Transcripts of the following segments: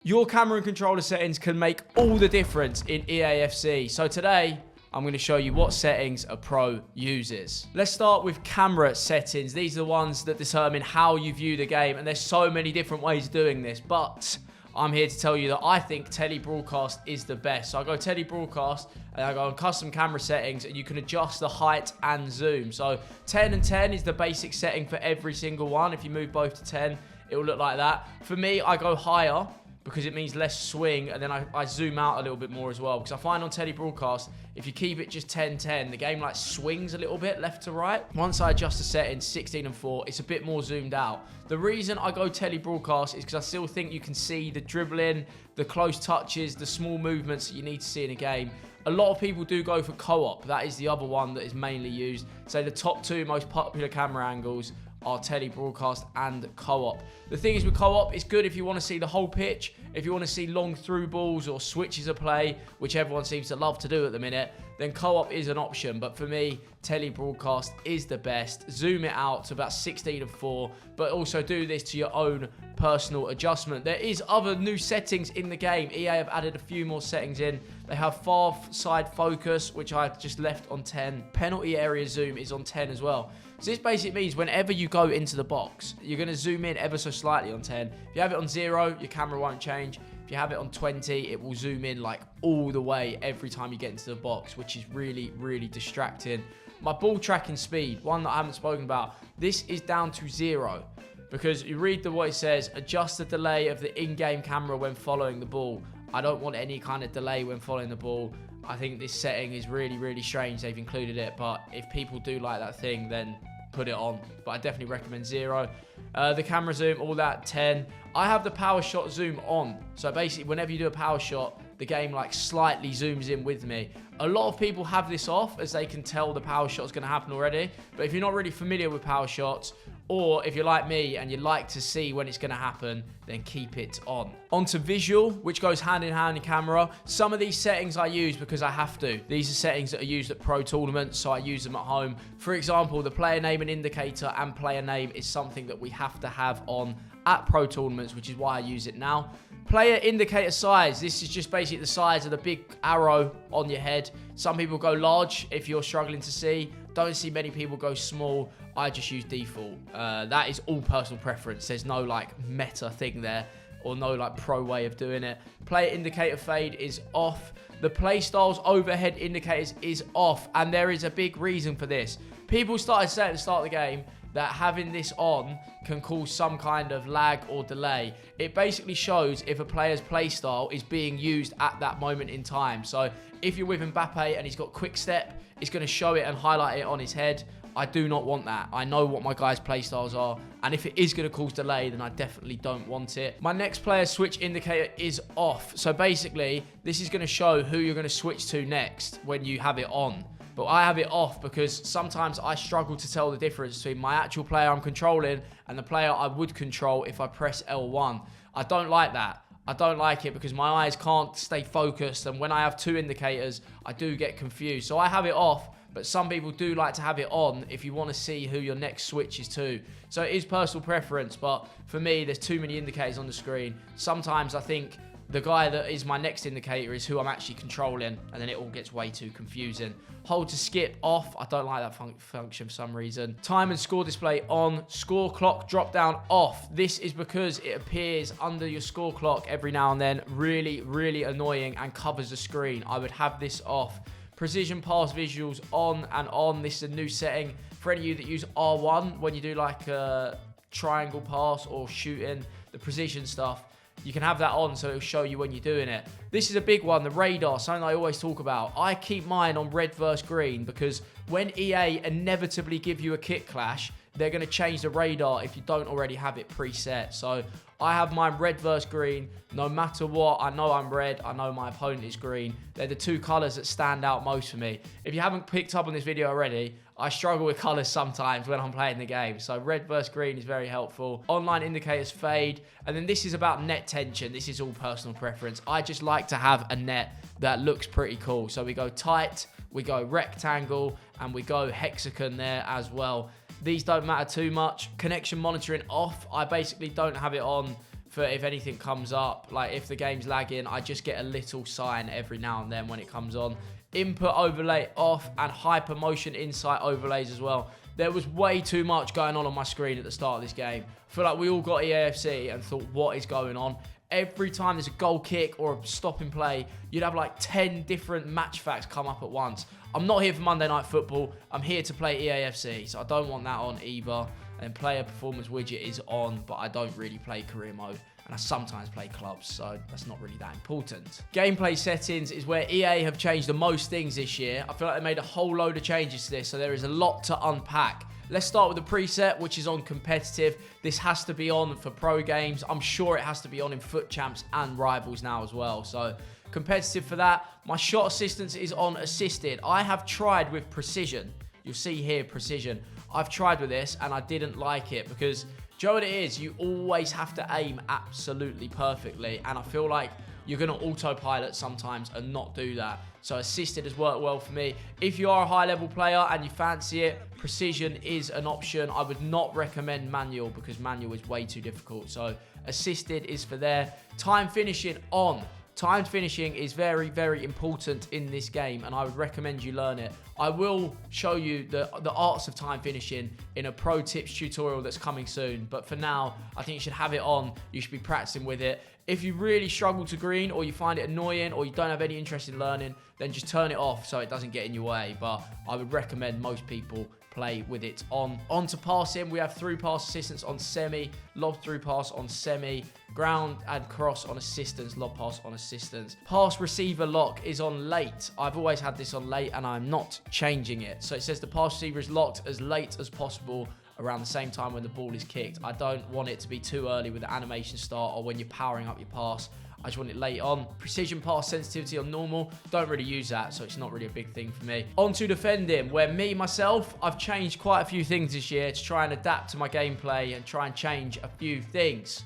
Your camera and controller settings can make all the difference in Eafc. So today, I'm going to show you what settings a pro uses. Let's start with camera settings. These are the ones that determine how you view the game, and there's so many different ways of doing this, but I'm here to tell you that I think tele-broadcast is the best. So I go tele-broadcast, and I go on custom camera settings, and you can adjust the height and zoom. So 10 and 10 is the basic setting for every single one. If you move both to 10, it will look like that. For me, I go higher, because it means less swing, and then I zoom out a little bit more as well, because I find on tele-broadcast, if you keep it just 10-10, the game like swings a little bit left to right. Once I adjust the settings 16 and 4, it's a bit more zoomed out. The reason I go tele-broadcast is because I still think you can see the dribbling, the close touches, the small movements that you need to see in a game. A lot of people do go for co-op. That is the other one that is mainly used. So the top two most popular camera angles are tele-broadcast and co-op. The thing is with co-op, it's good if you want to see the whole pitch, if you want to see long through balls or switches of play, which everyone seems to love to do at the minute, then co-op is an option. But for me, tele-broadcast is the best. Zoom it out to about 16 and 4, but also do this to your own personal adjustment. There is other new settings in the game. EA have added a few more settings in. They have far side focus, which I just left on 10. Penalty area zoom is on 10 as well. So this basically means whenever you go into the box, you're going to zoom in ever so slightly on 10. If you have it on 0, your camera won't change. If you have it on 20, it will zoom in like all the way every time you get into the box, which is really, really distracting. My ball tracking speed, one that I haven't spoken about, this is down to 0. Because you read what it says, adjust the delay of the in-game camera when following the ball. I don't want any kind of delay when following the ball. I think this setting is really, really strange they've included it, but if people do like that thing, then put it on. But I definitely recommend 0. The camera zoom, all that, 10. I have the power shot zoom on. So basically, whenever you do a power shot, the game like slightly zooms in with me. A lot of people have this off as they can tell the power shot is going to happen already. But if you're not really familiar with power shots, or if you're like me and you like to see when it's going to happen, then keep it on. Onto visual, which goes hand in hand in camera. Some of these settings I use because I have to. These are settings that are used at pro tournaments, so I use them at home. For example, the player name and indicator and player name is something that we have to have on at pro tournaments, which is why I use it now. Player indicator size. This is just basically the size of the big arrow on your head. Some people go large if you're struggling to see. Don't see many people go small. I just use default. That is all personal preference. There's no like meta thing there or no like pro way of doing it. Player indicator fade is off. The play styles overhead indicators is off, and there is a big reason for this. People started saying at the start of the game that having this on can cause some kind of lag or delay. It basically shows if a player's play style is being used at that moment in time. So if you're with Mbappe and he's got quick step, it's going to show it and highlight it on his head. I do not want that. I know what my guys' play styles are, and if it is going to cause delay, then I definitely don't want it. My next player switch indicator is off. So basically, this is going to show who you're going to switch to next when you have it on. But I have it off because sometimes I struggle to tell the difference between my actual player I'm controlling and the player I would control if I press L1. I don't like that. I don't like it because my eyes can't stay focused, and when I have two indicators, I do get confused. So I have it off, but some people do like to have it on if you want to see who your next switch is to. So it is personal preference, but for me, there's too many indicators on the screen. Sometimes I think the guy that is my next indicator is who I'm actually controlling, and then it all gets way too confusing. Hold to skip off. I don't like that function for some reason. Time and score display on. Score clock drop down off. This is because it appears under your score clock every now and then. Really, really annoying and covers the screen. I would have this off. Precision pass visuals on and on. This is a new setting for any of you that use R1 when you do like a triangle pass or shooting, the precision stuff. You can have that on so it'll show you when you're doing it. This is a big one, the radar, something I always talk about. I keep mine on red versus green because when EA inevitably give you a kit clash, they're going to change the radar if you don't already have it preset. So I have mine red versus green. No matter what, I know I'm red. I know my opponent is green. They're the two colors that stand out most for me. If you haven't picked up on this video already, I struggle with colors sometimes when I'm playing the game. So red versus green is very helpful. Online indicators fade. And then this is about net tension. This is all personal preference. I just like to have a net that looks pretty cool. So we go tight, we go rectangle, and we go hexagon there as well. These don't matter too much. Connection monitoring off. I basically don't have it on for if anything comes up. Like if the game's lagging, I just get a little sign every now and then when it comes on. Input overlay off, and hypermotion insight overlays as well. There was way too much going on my screen at the start of this game. I feel like we all got Eafc and thought, what is going on? Every time there's a goal kick or a stop and play, you'd have like 10 different match facts come up at once. I'm not here for Monday Night Football. I'm here to play Eafc, so I don't want that on either. And player performance widget is on, but I don't really play career mode. And I sometimes play clubs, so that's not really that important. Gameplay settings is where EA have changed the most things this year. I feel like they made a whole load of changes to this, so there is a lot to unpack. Let's start with the preset, which is on competitive. This has to be on for pro games. I'm sure it has to be on in Foot Champs and Rivals now as well. So competitive for that. My shot assistance is on assisted. I have tried with precision. You'll see here precision. I've tried with this and I didn't like it because, do you know what it is? You always have to aim absolutely perfectly. And I feel like you're going to autopilot sometimes and not do that. So assisted has worked well for me. If you are a high level player and you fancy it, precision is an option. I would not recommend manual because manual is way too difficult. So assisted is for there. Time finishing on. Timed finishing is very, very important in this game, and I would recommend you learn it. I will show you the arts of time finishing in a pro tips tutorial that's coming soon, but for now, I think you should have it on. You should be practicing with it. If you really struggle to green, or you find it annoying, or you don't have any interest in learning, then just turn it off so it doesn't get in your way, but I would recommend most people play with it on. On to passing, we have through pass assistance on semi, lob through pass on semi, ground and cross on assistance, lob pass on assistance. Pass receiver lock is on late. I've always had this on late and I'm not changing it. So it says the pass receiver is locked as late as possible around the same time when the ball is kicked. I don't want it to be too early with the animation start or when you're powering up your pass. I just want it late on. Precision pass sensitivity on normal. Don't really use that, so it's not really a big thing for me. On to defending, where myself, I've changed quite a few things this year to try and adapt to my gameplay and try and change a few things.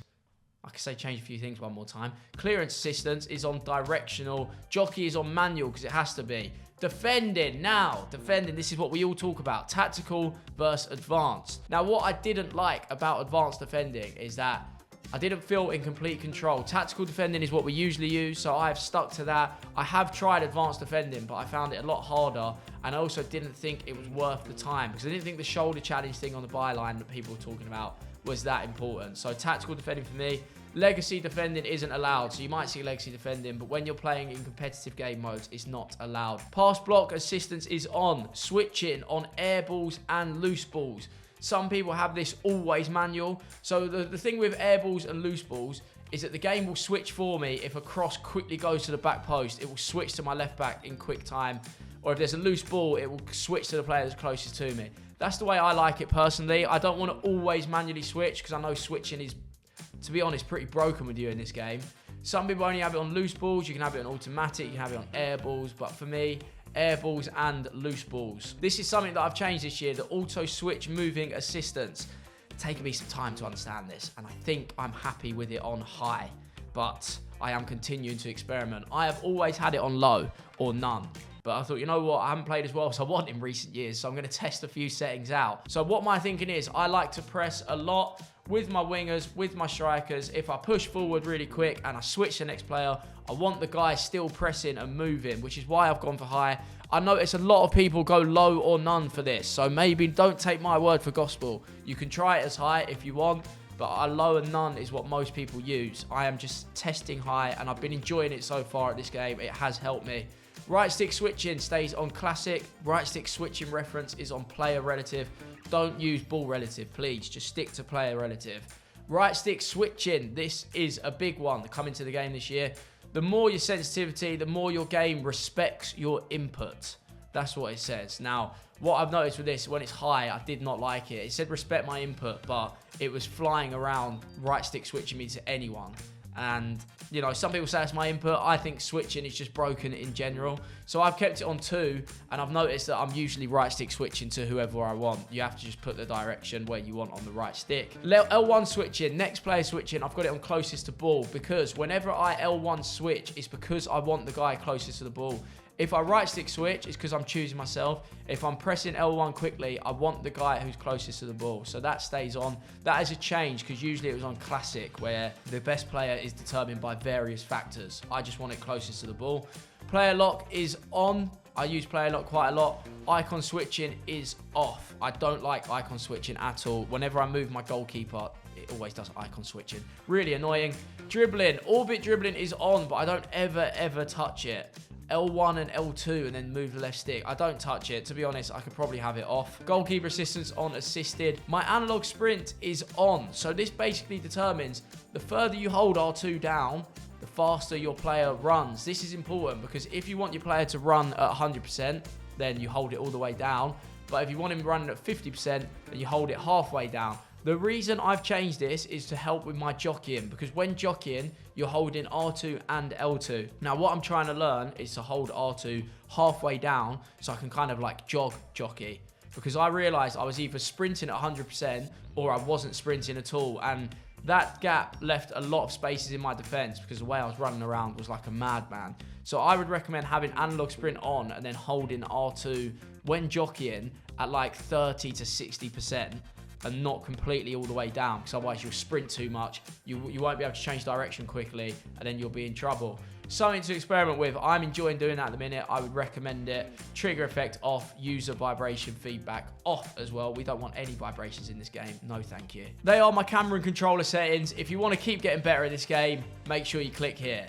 I can say change a few things one more time. Clearance assistance is on directional. Jockey is on manual because it has to be. Defending, now, defending, this is what we all talk about. Tactical versus advanced. Now, what I didn't like about advanced defending is that I didn't feel in complete control. Tactical defending is what we usually use, so I have stuck to that. I have tried advanced defending, but I found it a lot harder, and I also didn't think it was worth the time, because I didn't think the shoulder challenge thing on the byline that people were talking about was that important. So tactical defending for me. Legacy defending isn't allowed, so you might see legacy defending, but when you're playing in competitive game modes, it's not allowed. Pass block assistance is on. Switching on air balls and loose balls. Some people have this always manual. So the thing with air balls and loose balls is that the game will switch for me. If a cross quickly goes to the back post, it will switch to my left back in quick time. Or if there's a loose ball, it will switch to the player that's closest to me. That's the way I like it personally. I don't want to always manually switch because I know switching is, to be honest, pretty broken with you in this game. Some people only have it on loose balls. You can have it on automatic. You can have it on air balls. But for me, air balls and loose balls. This is something that I've changed this year, the auto switch moving assistance. Taking me some time to understand this, and I think I'm happy with it on high, but I am continuing to experiment. I have always had it on low or none, but I thought, you know what, I haven't played as well as I want in recent years, so I'm going to test a few settings out. So what my thinking is, I like to press a lot with my wingers, with my strikers. If I push forward really quick and I switch the next player, I want the guy still pressing and moving, which is why I've gone for high. I notice a lot of people go low or none for this, so maybe don't take my word for gospel. You can try it as high if you want, but a low and none is what most people use. I am just testing high, and I've been enjoying it so far at this game. It has helped me. Right stick switching stays on classic. Right stick switching reference is on player relative. Don't use ball relative, please. Just stick to player relative. Right stick switching. This is a big one coming to the game this year. The more your sensitivity, the more your game respects your input. That's what it says. Now, what I've noticed with this, when it's high, I did not like it. It said respect my input, but it was flying around right stick switching me to anyone. And, you know, some people say it's my input. I think switching is just broken in general. So I've kept it on 2, and I've noticed that I'm usually right stick switching to whoever I want. You have to just put the direction where you want on the right stick. L1 switching, next player switching, I've got it on closest to ball, because whenever I L1 switch, it's because I want the guy closest to the ball. If I right stick switch, it's because I'm choosing myself. If I'm pressing L1 quickly, I want the guy who's closest to the ball. So that stays on. That is a change because usually it was on classic where the best player is determined by various factors. I just want it closest to the ball. Player lock is on. I use player lock quite a lot. Icon switching is off. I don't like icon switching at all. Whenever I move my goalkeeper, it always does icon switching. Really annoying. Dribbling. Orbit dribbling is on, but I don't ever touch it. L1 and L2 and then move the left stick. I don't touch it. To be honest, I could probably have it off. Goalkeeper assistance on assisted. My analog sprint is on. So this basically determines the further you hold R2 down, the faster your player runs. This is important because if you want your player to run at 100%, then you hold it all the way down. But if you want him running at 50%, then you hold it halfway down. The reason I've changed this is to help with my jockeying, because when jockeying, you're holding R2 and L2. Now, what I'm trying to learn is to hold R2 halfway down so I can kind of like jockey. Because I realized I was either sprinting at 100% or I wasn't sprinting at all. And that gap left a lot of spaces in my defense because the way I was running around was like a madman. So I would recommend having analog sprint on and then holding R2 when jockeying at like 30 to 60%. And not completely all the way down, because otherwise you'll sprint too much, you won't be able to change direction quickly, and then you'll be in trouble. Something to experiment with. I'm enjoying doing that at the minute. I would recommend it. Trigger effect off, user vibration feedback off as well. We don't want any vibrations in this game. No, thank you. They are my camera and controller settings. If you want to keep getting better at this game, make sure you click here.